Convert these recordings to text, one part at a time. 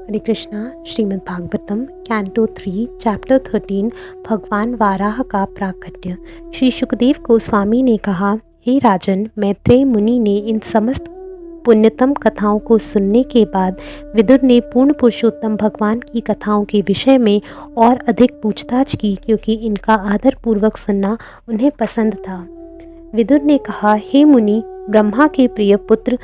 हरे Krishna. Shrimad Bhagavatam canto 3 chapter 13 भगवान वाराह का प्राकट्य। श्री सुखदेव गोस्वामी ने कहा, हे राजन, मैत्रेय मुनि ने इन समस्त पुण्यतम कथाओं को सुनने के बाद विदुर ने पूर्ण पुरुषोत्तम भगवान की कथाओं के विषय में और अधिक पूछताछ की, क्योंकि इनका आदरपूर्वक सुनना उन्हें पसंद था। विदुर ने कहा, हे मुनि, ब्रह्मा के प्रिय पुत्र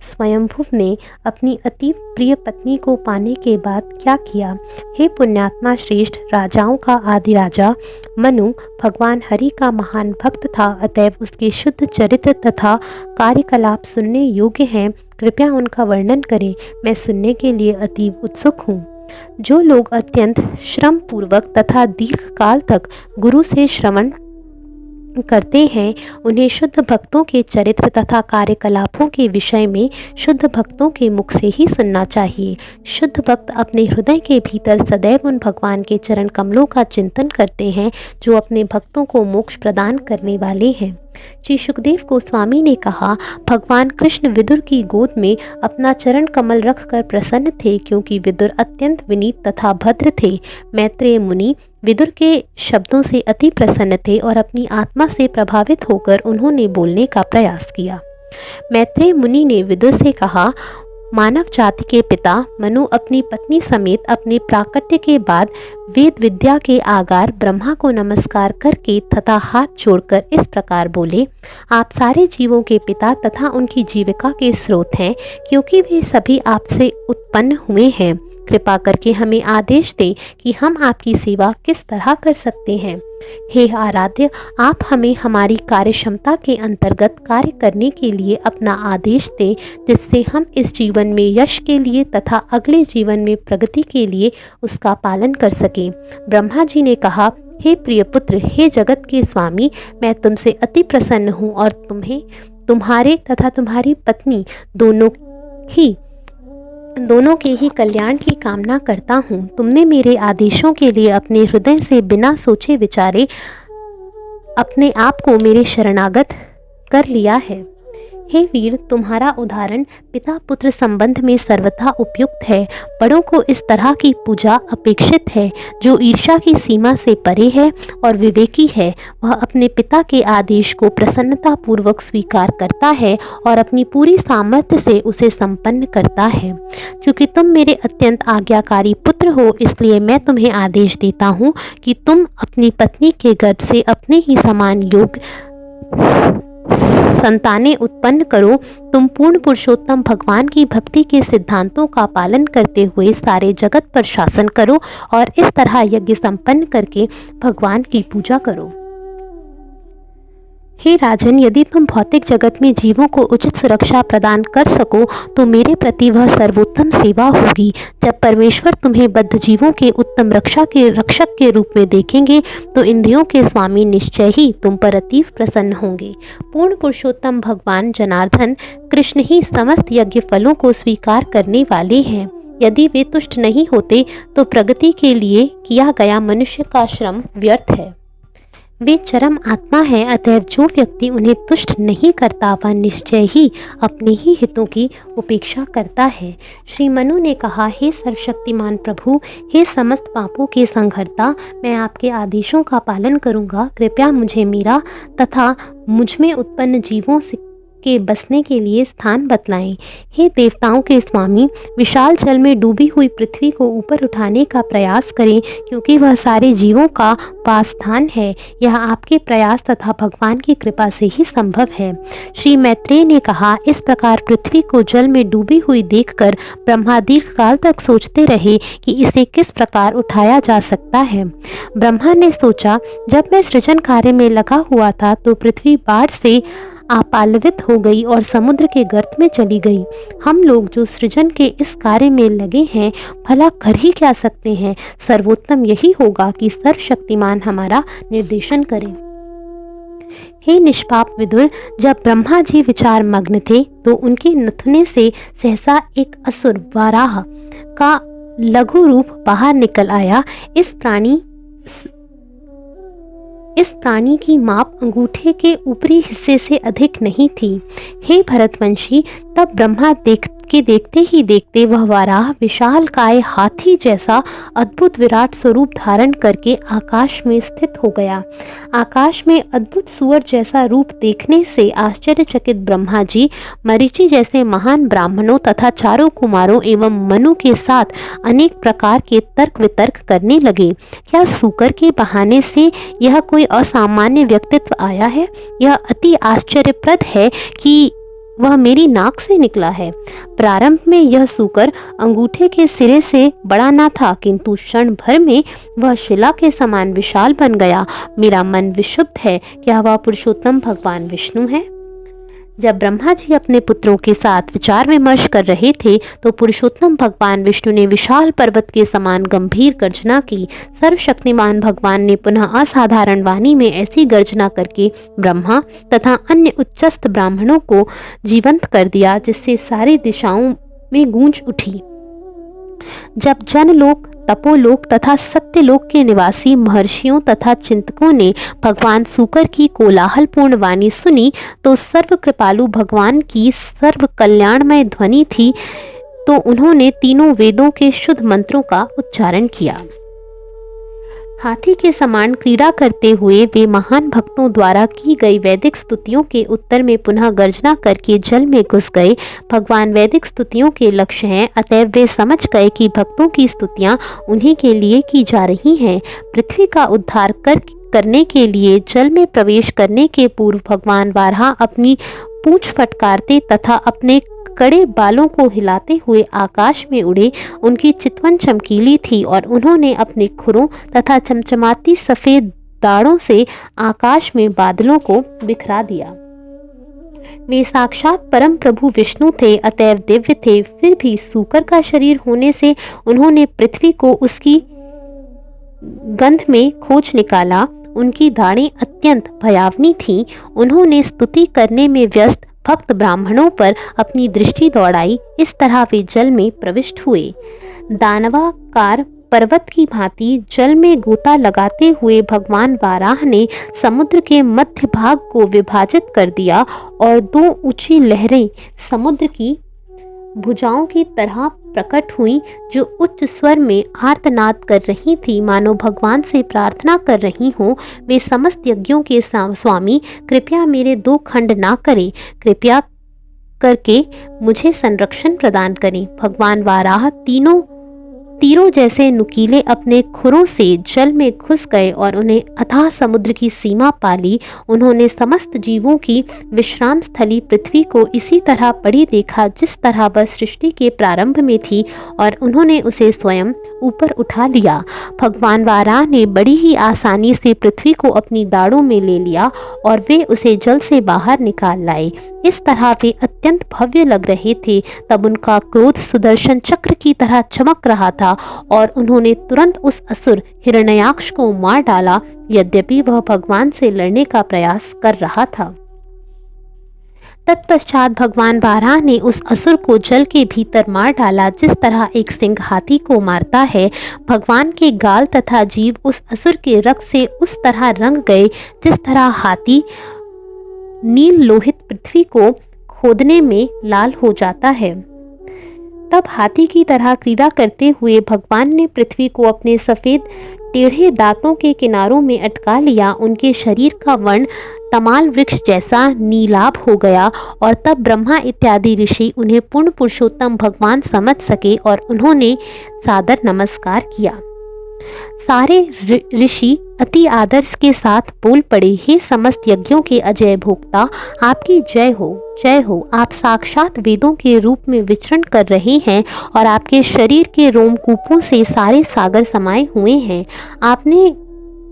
स्वयंभुव ने अपनी अति प्रिय पत्नी को पाने के बाद क्या किया? हे पुण्यात्मा श्रेष्ठ, राजाओं का आदि राजा मनु भगवान हरि का महान भक्त था, अतएव उसके शुद्ध चरित्र तथा कार्यकलाप सुनने योग्य हैं। कृपया उनका वर्णन करें, मैं सुनने के लिए अतीव उत्सुक हूँ। जो लोग अत्यंत श्रम पूर्वक तथा दीर्घ काल तक गुरु से श्रवण करते हैं, उन्हें शुद्ध भक्तों के चरित्र तथा कार्यकलापों के विषय में शुद्ध भक्तों के मुख से ही सुनना चाहिए। शुद्ध भक्त अपने हृदय के भीतर सदैव उन भगवान के चरण कमलों का चिंतन करते हैं जो अपने भक्तों को मोक्ष प्रदान करने वाले हैं। श्री सुखदेव गोस्वामी ने कहा, भगवान कृष्ण विदुर की गोद में अपना चरण कमल रखकर प्रसन्न थे, क्योंकि विदुर अत्यंत विनीत तथा भद्र थे। मैत्रेय मुनि विदुर के शब्दों से अति प्रसन्न थे और अपनी आत्मा से प्रभावित होकर उन्होंने बोलने का प्रयास किया। मैत्रेय मुनि ने विदुर से कहा, मानव जाति के पिता मनु अपनी पत्नी समेत अपने प्राकट्य के बाद वेद विद्या के आगार ब्रह्मा को नमस्कार करके तथा हाथ जोड़कर इस प्रकार बोले, आप सारे जीवों के पिता तथा उनकी जीविका के स्रोत हैं, क्योंकि वे सभी आपसे उत्पन्न हुए हैं। कृपा करके हमें आदेश दें कि हम आपकी सेवा किस तरह कर सकते हैं। हे आराध्य, आप हमें हमारी कार्यक्षमता के अंतर्गत कार्य करने के लिए अपना आदेश दें, जिससे हम इस जीवन में यश के लिए तथा अगले जीवन में प्रगति के लिए उसका पालन कर सकें। ब्रह्मा जी ने कहा, हे प्रिय पुत्र, हे जगत के स्वामी, मैं तुमसे अति प्रसन्न हूँ और तुम्हारे तथा तुम्हारी पत्नी दोनों के ही कल्याण की कामना करता हूँ। तुमने मेरे आदेशों के लिए अपने हृदय से बिना सोचे विचारे अपने आप को मेरे शरणागत कर लिया है। हे वीर, तुम्हारा उदाहरण पिता पुत्र संबंध में सर्वथा उपयुक्त है। बड़ों को इस तरह की पूजा अपेक्षित है। जो ईर्ष्या की सीमा से परे है और विवेकी है, वह अपने पिता के आदेश को प्रसन्नता पूर्वक स्वीकार करता है और अपनी पूरी सामर्थ्य से उसे संपन्न करता है। क्योंकि तुम मेरे अत्यंत आज्ञाकारी पुत्र हो, इसलिए मैं तुम्हें आदेश देता हूँ कि तुम अपनी पत्नी के गर्भ से अपने ही समान योग्य संतानें उत्पन्न करो। तुम पूर्ण पुरुषोत्तम भगवान की भक्ति के सिद्धांतों का पालन करते हुए सारे जगत पर शासन करो और इस तरह यज्ञ संपन्न करके भगवान की पूजा करो। हे राजन, यदि तुम भौतिक जगत में जीवों को उचित सुरक्षा प्रदान कर सको तो मेरे प्रति वह सर्वोत्तम सेवा होगी। जब परमेश्वर तुम्हें बद्ध जीवों के उत्तम रक्षक के रूप में देखेंगे तो इंद्रियों के स्वामी निश्चय ही तुम पर अतीव प्रसन्न होंगे। पूर्ण पुरुषोत्तम भगवान जनार्दन कृष्ण ही समस्त यज्ञ फलों को स्वीकार करने वाले हैं। यदि वे तुष्ट नहीं होते तो प्रगति के लिए किया गया मनुष्य का श्रम व्यर्थ है। वे चरम आत्मा है, अतएव जो व्यक्ति उन्हें तुष्ट नहीं करता वह निश्चय ही अपने ही हितों की उपेक्षा करता है। श्री मनु ने कहा, हे सर्वशक्तिमान प्रभु, हे समस्त पापों के संहर्ता, मैं आपके आदेशों का पालन करूंगा। कृपया मुझे मेरा तथा मुझ में उत्पन्न जीवों के बसने के लिए स्थान बतलाएं। हे देवताओं के स्वामी, विशाल जल में डूबी हुई पृथ्वी को ऊपर उठाने का प्रयास करें, क्योंकि वह सारे जीवों का वास स्थान है। यह आपके प्रयास तथा भगवान की कृपा से ही संभव है। श्री मैत्रेय ने कहा, इस प्रकार पृथ्वी को जल में डूबी हुई देखकर ब्रह्मा दीर्घ काल तक सोचते रहे कि इसे किस प्रकार उठाया जा सकता है। ब्रह्मा ने सोचा, जब मैं सृजन कार्य में लगा हुआ था तो पृथ्वी बाढ़ से आपालवित हो गई और समुद्र के गर्त में चली गई। हम लोग जो सृजन के इस कार्य में लगे हैं, भला कर ही क्या सकते हैं। सर्वोत्तम यही होगा कि सर्वशक्तिमान हमारा निर्देशन करें। हे निष्पाप विदुर, जब ब्रह्मा जी विचार मग्न थे तो उनके नथुने से सहसा एक असुर वाराह का लघु रूप बाहर निकल आया। इस प्राणी की माप अंगूठे के ऊपरी हिस्से से अधिक नहीं थी। हे भरतवंशी, तब ब्रह्मा उसके देखते ही देखते वह वाराह विशाल काय हाथी जैसा अद्भुत विराट स्वरूप धारण करके आकाश में स्थित हो गया। आकाश में अद्भुत सुअर जैसा रूप देखने से आश्चर्यचकित ब्रह्मा जी मरीचि जैसे महान ब्राह्मणों तथा चारों कुमारों एवं मनु के साथ अनेक प्रकार के तर्क वितर्क करने लगे। क्या सूकर के बहाने से यह कोई असामान्य व्यक्तित्व आया है? यह अति आश्चर्यप्रद है कि वह मेरी नाक से निकला है। प्रारंभ में यह सूकर अंगूठे के सिरे से बड़ा ना था, किंतु क्षण भर में वह शिला के समान विशाल बन गया। मेरा मन विशुद्ध है। क्या वह पुरुषोत्तम भगवान विष्णु है? जब ब्रह्मा जी अपने पुत्रों के साथ विचार विमर्श कर रहे थे तो पुरुषोत्तम भगवान विष्णु ने विशाल पर्वत के समान गंभीर गर्जना की। सर्वशक्तिमान भगवान ने पुनः असाधारण वाणी में ऐसी गर्जना करके ब्रह्मा तथा अन्य उच्चस्थ ब्राह्मणों को जीवंत कर दिया, जिससे सारी दिशाओं में गूंज उठी। जब जनलोक, तपोलोक तथा सत्यलोक के निवासी महर्षियों तथा चिंतकों ने भगवान सूकर की कोलाहलपूर्ण वाणी सुनी तो सर्व कृपालु भगवान की सर्व कल्याणमय ध्वनि थी, तो उन्होंने तीनों वेदों के शुद्ध मंत्रों का उच्चारण किया। हाथी के समान क्रीड़ा करते हुए वे महान भक्तों द्वारा की गई वैदिक स्तुतियों के उत्तर में पुनः गर्जना करके जल में घुस गए। भगवान वैदिक स्तुतियों के लक्ष्य हैं, अतएव वे समझ गए कि भक्तों की स्तुतियां उन्हीं के लिए की जा रही हैं। पृथ्वी का उद्धार करने के लिए जल में प्रवेश करने के पूर्व भगवान वाराह अपनी पूंछ फटकारते तथा अपने कड़े बालों को हिलाते हुए आकाश में उड़े। उनकी चितवन चमकीली थी और उन्होंने अपने खुरों तथा चमचमाती सफेद दाढ़ों से आकाश में बादलों को बिखरा दिया। वे साक्षात परम प्रभु विष्णु थे, अतएव दिव्य थे। फिर भी सूकर का शरीर होने से उन्होंने पृथ्वी को उसकी गंध में खोज निकाला। उनकी दाढ़ें अत्यंत भयावनी थीं। उन्होंने स्तुति करने में व्यस्त भक्त ब्राह्मणों पर अपनी दृष्टि दौड़ाई। इस तरह वे जल में प्रविष्ट हुए। दानवाकार पर्वत की भांति जल में गोता लगाते हुए भगवान वाराह ने समुद्र के मध्य भाग को विभाजित कर दिया और दो ऊंची लहरें समुद्र की भुजाओं की तरह प्रकट हुईं, जो उच्च स्वर में आर्तनाद कर रही थी, मानो भगवान से प्रार्थना कर रही हों। वे समस्त यज्ञों के स्वामी, कृपया मेरे दो खंड ना करें, कृपया करके मुझे संरक्षण प्रदान करें। भगवान वाराह तीरों जैसे नुकीले अपने खुरों से जल में घुस गए और उन्हें अथाह समुद्र की सीमा पाली। उन्होंने समस्त जीवों की विश्राम स्थली पृथ्वी को इसी तरह पड़ी देखा जिस तरह वह सृष्टि के प्रारंभ में थी, और उन्होंने उसे स्वयं ऊपर उठा लिया। भगवान वाराह ने बड़ी ही आसानी से पृथ्वी को अपनी दाढ़ों में ले लिया और वे उसे जल से बाहर निकाल लाए। इस तरह वे अत्यंत भव्य लग रहे थे। तब उनका क्रोध सुदर्शन चक्र की तरह चमक रहा था और उन्होंने तुरंत उस असुर हिरण्याक्ष को मार डाला, यद्यपि वह भगवान से लड़ने का प्रयास कर रहा था। तत्पश्चात भगवान वाराह ने उस असुर को जल के भीतर मार डाला, जिस तरह एक सिंह हाथी को मारता है। भगवान के गाल तथा जीभ उस असुर के रक्त से उस तरह रंग गए जिस तरह हाथी नील लोहित पृथ्वी को खोदने में लाल हो जाता है। तब हाथी की तरह क्रीड़ा करते हुए भगवान ने पृथ्वी को अपने सफेद टेढ़े दांतों के किनारों में अटका लिया। उनके शरीर का वर्ण तमाल वृक्ष जैसा नीलाभ हो गया और तब ब्रह्मा इत्यादि ऋषि उन्हें पूर्ण पुरुषोत्तम भगवान समझ सके और उन्होंने सादर नमस्कार किया। सारे ऋषि अति आदर के साथ बोल पड़े, हे समस्त यज्ञों के अजय भोक्ता, आपकी जय हो, जय हो। आप साक्षात वेदों के रूप में विचरण कर रहे हैं और आपके शरीर के रोमकूपों से सारे सागर समाये हुए हैं। आपने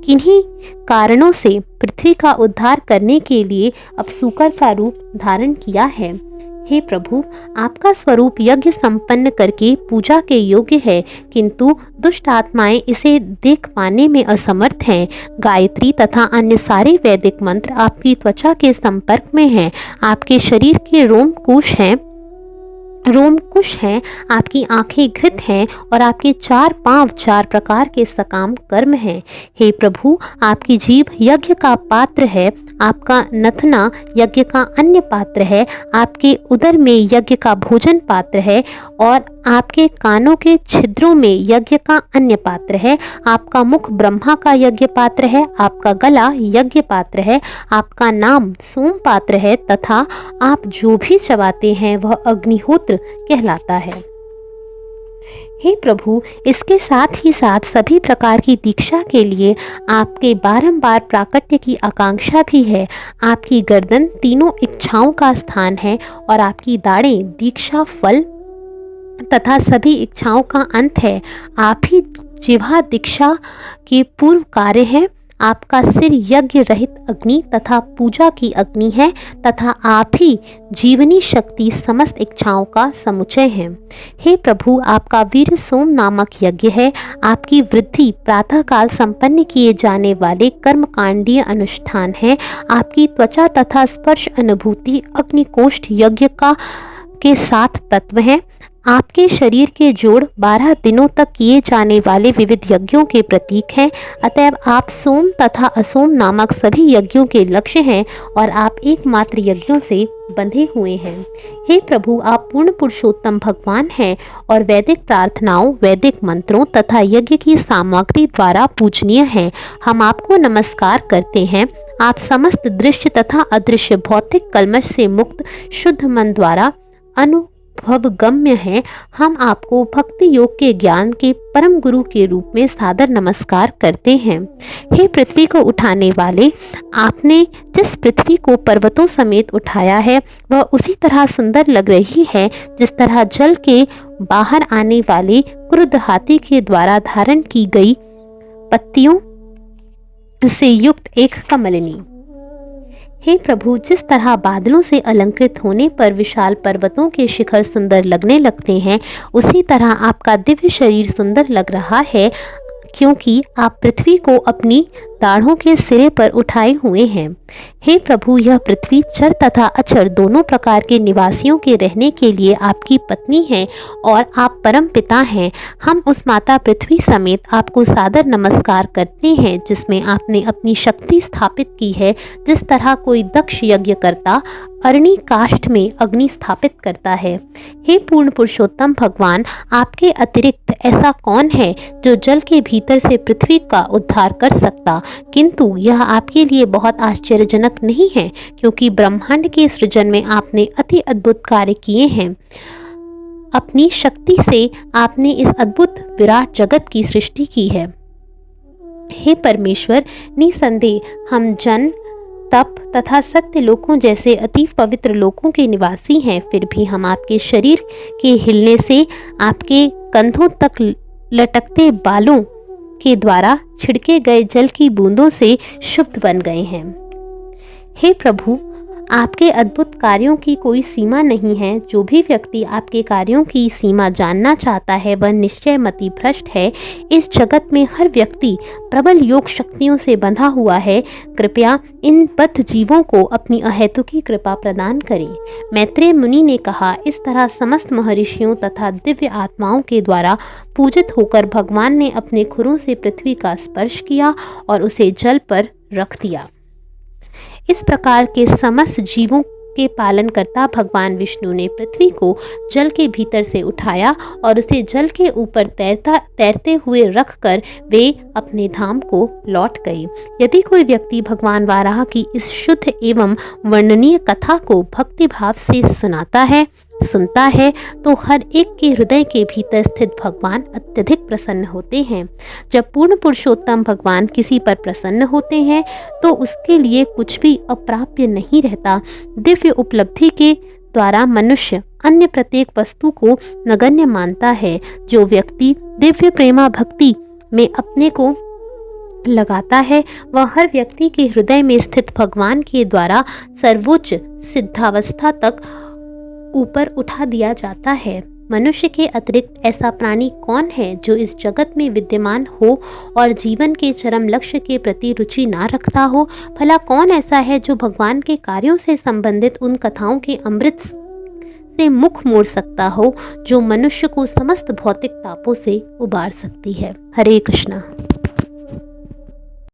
किन्हीं कारणों से पृथ्वी का उद्धार करने के लिए अब सूकर का रूप धारण किया है। हे प्रभु, आपका स्वरूप यज्ञ संपन्न करके पूजा के योग्य है, किंतु दुष्ट आत्माएं इसे देख पाने में असमर्थ हैं। गायत्री तथा अन्य सारे वैदिक मंत्र आपकी त्वचा के संपर्क में हैं। आपके शरीर के रोमकूश हैं, रोमकुश हैं, आपकी आंखें घृत हैं और आपके 4 पांव 4 प्रकार के सकाम कर्म हैं। हे प्रभु, आपकी जीभ यज्ञ का पात्र है, आपका नथना यज्ञ का अन्य पात्र है, आपके उदर में यज्ञ का भोजन पात्र है और आपके कानों के छिद्रों में यज्ञ का अन्य पात्र है। आपका मुख ब्रह्मा का यज्ञ पात्र है, आपका गला यज्ञ पात्र है, आपका नाम सोम पात्र है तथा आप जो भी चबाते हैं वह अग्निहोत्र कहलाता है। हे प्रभु, इसके साथ ही साथ सभी प्रकार की दीक्षा के लिए आपके बारंबार प्राकट्य की आकांक्षा भी है। आपकी गर्दन तीनों इच्छाओं का स्थान है और आपकी दाढ़ें दीक्षा फल तथा सभी इच्छाओं का अंत है। आप ही जिह्वा दीक्षा के पूर्व कार्य हैं। आपका सिर यज्ञ रहित अग्नि तथा पूजा की अग्नि है तथा आप ही जीवनी शक्ति समस्त इच्छाओं का समुच्चय है। हे प्रभु, आपका वीर सोम नामक यज्ञ है। आपकी वृद्धि प्रातःकाल संपन्न किए जाने वाले कर्मकांडीय अनुष्ठान है। आपकी त्वचा तथा स्पर्श अनुभूति अग्निकोष्ठ यज्ञ के 7 तत्व हैं। आपके शरीर के जोड़ 12 दिनों तक किए जाने वाले विविध यज्ञों के प्रतीक हैं। अतएव आप सोम तथा असोम नामक सभी यज्ञों के लक्ष्य हैं और आप एकमात्र यज्ञों से बंधे हुए हैं। हे प्रभु, आप पूर्ण पुरुषोत्तम भगवान हैं और वैदिक प्रार्थनाओं, वैदिक मंत्रों तथा यज्ञ की सामग्री द्वारा पूजनीय हैं। हम आपको नमस्कार करते हैं। आप समस्त दृश्य तथा अदृश्य भौतिक कल्मश से मुक्त शुद्ध मन द्वारा अनुभवगम्य हैं। हम आपको भक्ति योग के ज्ञान के परम गुरु के रूप में सादर नमस्कार करते हैं। हे पृथ्वी को उठाने वाले, आपने जिस पृथ्वी को पर्वतों समेत उठाया है वह उसी तरह सुंदर लग रही है जिस तरह जल के बाहर आने वाले क्रुद्ध हाथी के द्वारा धारण की गई पत्तियों से युक्त एक कमलिनी। हे प्रभु, जिस तरह बादलों से अलंकृत होने पर विशाल पर्वतों के शिखर सुंदर लगने लगते हैं, उसी तरह आपका दिव्य शरीर सुंदर लग रहा है क्योंकि आप पृथ्वी को अपनी दाढ़ों के सिरे पर उठाए हुए हैं। हे प्रभु, यह पृथ्वी चर तथा अचर दोनों प्रकार के निवासियों के रहने के लिए आपकी पत्नी है और आप परम पिता हैं। हम उस माता पृथ्वी समेत आपको सादर नमस्कार करते हैं जिसमें आपने अपनी शक्ति स्थापित की है। जिस तरह कोई दक्ष यज्ञ करता अरणी काष्ठ में अग्नि स्थापित करता है। हे पूर्ण पुरुषोत्तम भगवान, आपके अतिरिक्त ऐसा कौन है जो जल के भीतर से पृथ्वी का उद्धार कर सकता? किंतु यह आपके लिए बहुत आश्चर्यजनक नहीं है क्योंकि ब्रह्मांड के सृजन में आपने अति अद्भुत कार्य किए हैं। अपनी शक्ति से आपने इस अद्भुत विराट जगत की सृष्टि की है। हे परमेश्वर, निसंदेह हम जन तप तथा सत्य लोकों जैसे अति पवित्र लोकों के निवासी हैं, फिर भी हम आपके शरीर के हिलने से आपके कंधों तक लटकते बालों के द्वारा छिड़के गए जल की बूंदों से शुद्ध बन गए हैं। हे प्रभु, आपके अद्भुत कार्यों की कोई सीमा नहीं है। जो भी व्यक्ति आपके कार्यों की सीमा जानना चाहता है वह निश्चय मति भ्रष्ट है। इस जगत में हर व्यक्ति प्रबल योग शक्तियों से बंधा हुआ है। कृपया इन बद्ध जीवों को अपनी अहेतुकी कृपा प्रदान करें। मैत्रेय मुनि ने कहा, इस तरह समस्त महर्षियों तथा दिव्य आत्माओं के द्वारा पूजित होकर भगवान ने अपने खुरों से पृथ्वी का स्पर्श किया और उसे जल पर रख दिया। इस प्रकार के समस्त जीवों के पालन करता भगवान विष्णु ने पृथ्वी को जल के भीतर से उठाया और उसे जल के ऊपर तैरते हुए रखकर वे अपने धाम को लौट गए। यदि कोई व्यक्ति भगवान वाराह की इस शुद्ध एवं वर्णनीय कथा को भक्ति भाव से सुनता है तो हर एक के हृदय के भीतर स्थित भगवान अत्यधिक प्रसन्न होते हैं। जब पूर्ण पुरुषोत्तम भगवान किसी पर प्रसन्न होते हैं तो उसके लिए कुछ भी अप्राप्य नहीं रहता। दिव्य उपलब्धि के द्वारा मनुष्य अन्य प्रत्येक वस्तु को नगण्य मानता है। जो व्यक्ति दिव्य प्रेमा भक्ति में अपने को लगाता है वह हर व्यक्ति के हृदय में स्थित भगवान के द्वारा सर्वोच्च सिद्धावस्था तक ऊपर उठा दिया जाता है। मनुष्य के अतिरिक्त ऐसा प्राणी कौन है जो इस जगत में विद्यमान हो और जीवन के चरम लक्ष्य के प्रति रुचि ना रखता हो? भला कौन ऐसा है जो भगवान के कार्यों से संबंधित उन कथाओं के अमृत से मुख मोड़ सकता हो, जो मनुष्य को समस्त भौतिक तापों से उबार सकती है। हरे कृष्णा।